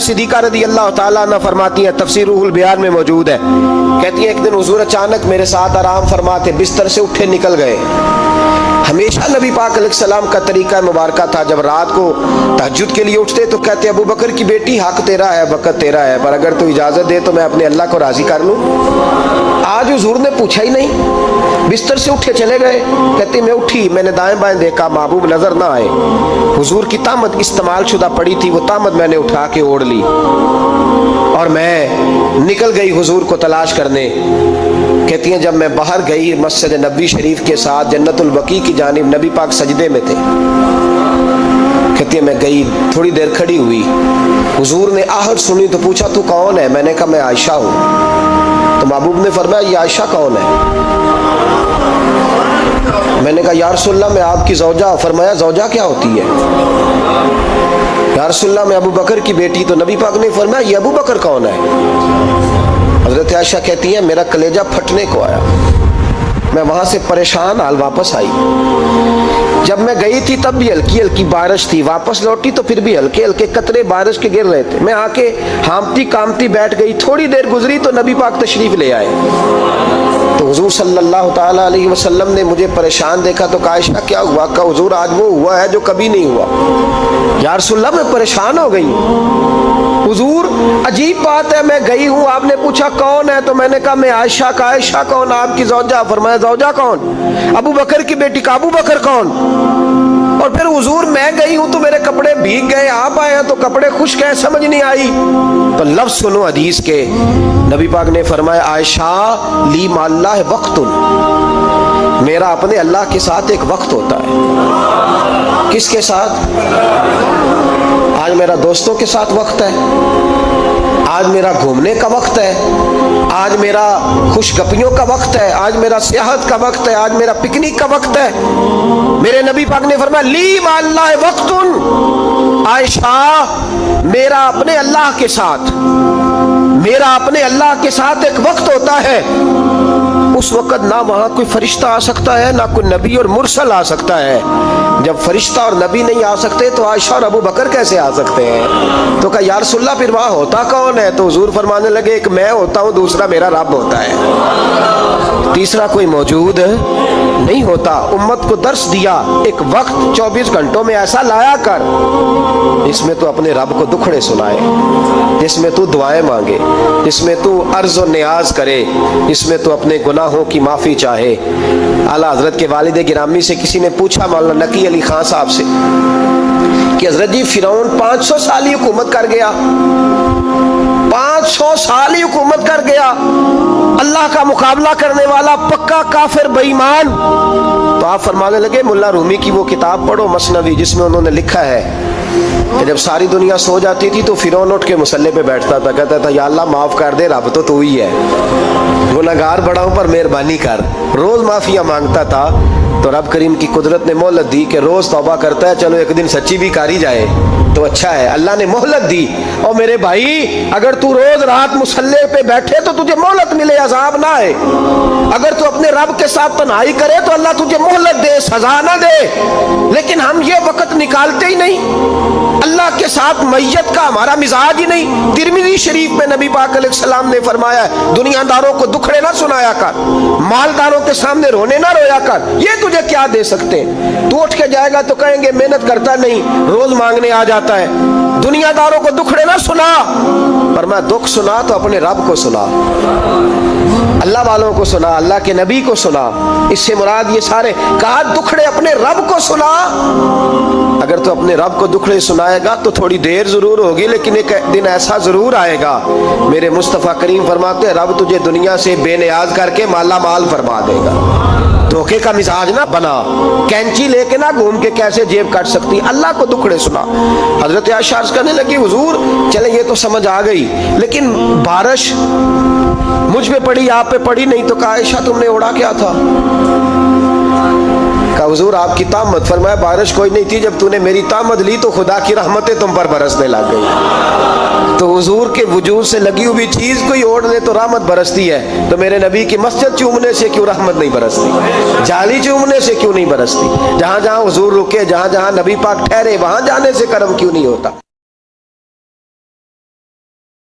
सिद्दीक़ा रज़ी अल्लाह ताला अन्हा फरमाती हैं, तफसीर रूहुल बयान में मौजूद है, कहती हैं एक दिन हुजूर अचानक मेरे साथ आराम फरमाते बिस्तर से उठे निकल गए। हमेशा नबी पाक अलैहिस्सलाम का तरीका मुबारका था, जब रात को तहज्जुद के लिए उठते तो कहते अबू बकर की बेटी हक तेरा है, वक़्त तेरा है, पर अगर तू इजाज़त दे तो मैं अपने अल्लाह को राज़ी कर लूँ। आज हुजूर ने पूछा ही नहीं, बिस्तर से उठे चले गए। कहते मैं उठी, मैंने दाएं बाएं देखा, महबूब नजर ना आए। हुजूर की तामत इस्तेमाल शुदा पड़ी थी, वो तामत मैंने उठा के ओढ़ ली और मैं निकल गई हुजूर को तलाश करने। कहती हैं जब मैं बाहर गई मस्जिद नबी शरीफ के साथ जन्नतुल बकी की जानिब, नबी पाक सजदे में थे। कहती है मैं गई, थोड़ी देर खड़ी हुई, हुजूर ने आहट सुनी तो पूछा तू कौन है? मैंने कहा मैं आयशा हूँ। तो महबूब ने फरमाया ये आयशा कौन है? मैंने कहा या रसूलल्लाह मैं आपकी ज़ौजा। फरमाया ज़ौजा क्या होती है? या रसूलल्लाह मैं अबू बकर की बेटी। तो नबी पाक ने फरमाया ये अबू बकर कौन है? हज़रत आयशा कहती है मेरा कलेजा फटने को आया, मैं वहां से परेशान हाल वापस आई। जब मैं गई थी तब भी हल्की हल्की बारिश थी, वापस लौटी तो फिर भी हल्के हल्के कतरे बारिश के गिर रहे थे। मैं आके हामती कामती बैठ गई, थोड़ी देर गुजरी तो नबी पाक तशरीफ ले आए। तो हुजूर सल्लल्लाहु ताला अलैहि वसल्लम ने मुझे परेशान देखा तो कहा आयशा क्या हुआ? कहा हुजूर आज वो हुआ है जो कभी नहीं हुआ। या रसूलल्लाह मैं परेशान हो गई। हुजूर अजीब बात है, मैं गई हूँ, आपने पूछा कौन है तो मैंने कहा मैं आयशा। का आयशा कौन? आपकी ज़ौजा। फरमाया ज़ौजा कौन? अबू बकर की बेटी। का अबू बकर कौन? और फिर हुजूर मैं गई हूं तो मेरे कपड़े भीग गए, आप आए हैं तो कपड़े खुश्क हैं, समझ नहीं आई। तो लफ्ज सुनो हदीस के, नबी पाक ने फरमाया आयशा ली माल्लाह वक्तुन, मेरा अपने अल्लाह के साथ एक वक्त होता है। किसके साथ? आज मेरा दोस्तों के साथ वक्त है, आज मेरा घूमने का वक्त है, आज मेरा खुशगपियों का वक्त है, आज मेरा सियाहत का वक्त है, आज मेरा पिकनिक का वक्त है। मेरे नबी पाक ने फरमाया ली माल्लाह वक्तुन, आयशा मेरा अपने अल्लाह के साथ, मेरा अपने अल्लाह के साथ एक वक्त होता है। उस वक्त ना वहां कोई फरिश्ता आ सकता है, ना कोई नबी और मुरसल आ सकता है। जब फरिश्ता और नबी नहीं आ सकते तो आयशा और अबू बकर कैसे आ सकते हैं? तो कहा या रसूलल्लाह फिर वहां होता कौन है? तो हुजूर फरमाने लगे एक मैं होता हूं, दूसरा मेरा रब होता है, तीसरा कोई मौजूद नहीं होता। उम्मत को दर्श दिया एक वक्त 24 घंटों में ऐसा लाया कर जिसमें तू अपने रब को दुखड़े सुनाए, जिसमें तू दुआएं मांगे, जिसमें तू अर्ज और नियाज करे, जिसमें तू अपने गुनाहों की माफी चाहे। आला हजरत के वालिद गिरामी से किसी ने पूछा मौलाना नकी अली खान साहब से कि हजरत जी फिरौन 500 साल ही हुकूमत कर गया, 500 साल ही हुकूमत कर गया, अल्लाह का मुकाबला करने वाला पक्का काफिर बेईमान। तो आप फरमाने लगे मुल्ला रूमी की वो किताब पढ़ो मसनवी, जिसमें उन्होंने लिखा है कि जब सारी दुनिया सो जाती थी तो फिरौन उठ के मुसल्ले पे बैठता था, कहता था या अल्लाह माफ कर दे, रब तो तू ही है, गुनहगार बड़ा हूं पर मेहरबानी कर। रोज माफिया मांगता था तो रब करीम की कुदरत ने मोहलत दी कि रोज तौबा करता है, चलो एक दिन सच्ची भी कारी जाए तो अच्छा है। अल्लाह ने मोहलत दी। और मेरे भाई अगर तू रोज रात मुसल्ले पे बैठे तो तुझे मोहलत मिले, अजाब ना आए। अगर तू अपने रब के साथ तन्हाई करे तो अल्लाह तुझे मोहलत दे, सजा ना दे। लेकिन हम ये वक्त निकालते ही नहीं, अल्लाह के साथ मैयत का हमारा मिजाज ही नहीं। तिरमिज़ी शरीफ में नबी पाक अलैहिस्सलाम ने फरमाया दुनियादारों को दुखड़े ना सुनाया कर, मालदारों के सामने रोने ना रोया कर, ये तुझे क्या दे सकते? तू उठ के जाएगा तो कहेंगे मेहनत करता नहीं, रोज मांगने आ जाता है। दुनियादारों को दुखड़े ना सुना, पर मैं दुख सुना तो अपने रब को सुना, अल्लाह वालों को सुना, अल्लाह के नबी को सुना। इससे मुराद ये सारे कहा दुखड़े अपने रब को सुना। अगर तू अपने रब को दुखड़े सुनाएगा तो थोड़ी देर जरूर होगी, लेकिन एक दिन ऐसा जरूर आएगा, मेरे मुस्तफ़ा करीम फरमाते हैं रब तुझे दुनिया से बेनियाज करके माला माल फरमा देगा। धोखे का मिजाज ना बना, कैंची लेके ना घूम के कैसे जेब काट सकती, अल्लाह को दुखड़े सुना। हजरत आयशा अर्ज करने लगी हुजूर चले ये तो समझ आ गई, लेकिन बारिश मुझ पे पड़ी आप पे पड़ी नहीं। तो कहा आयशा तुमने ओढ़ा क्या था? कहा हुजूर आपकी तामत। फरमाया बारिश कोई नहीं थी, जब तूने मेरी तामत ली तो खुदा की रहमतें तुम पर बरसने लग गई। तो हुजूर के वजूद से लगी हुई चीज कोई ओढ़ ले तो रहमत बरसती है, तो मेरे नबी की मस्जिद चूमने से क्यों रहमत नहीं बरसती? जाली चूमने से क्यों नहीं बरसती? जहां जहां हुजूर रुके, जहां जहां नबी पाक ठहरे, वहां जाने से करम क्यों नहीं होता?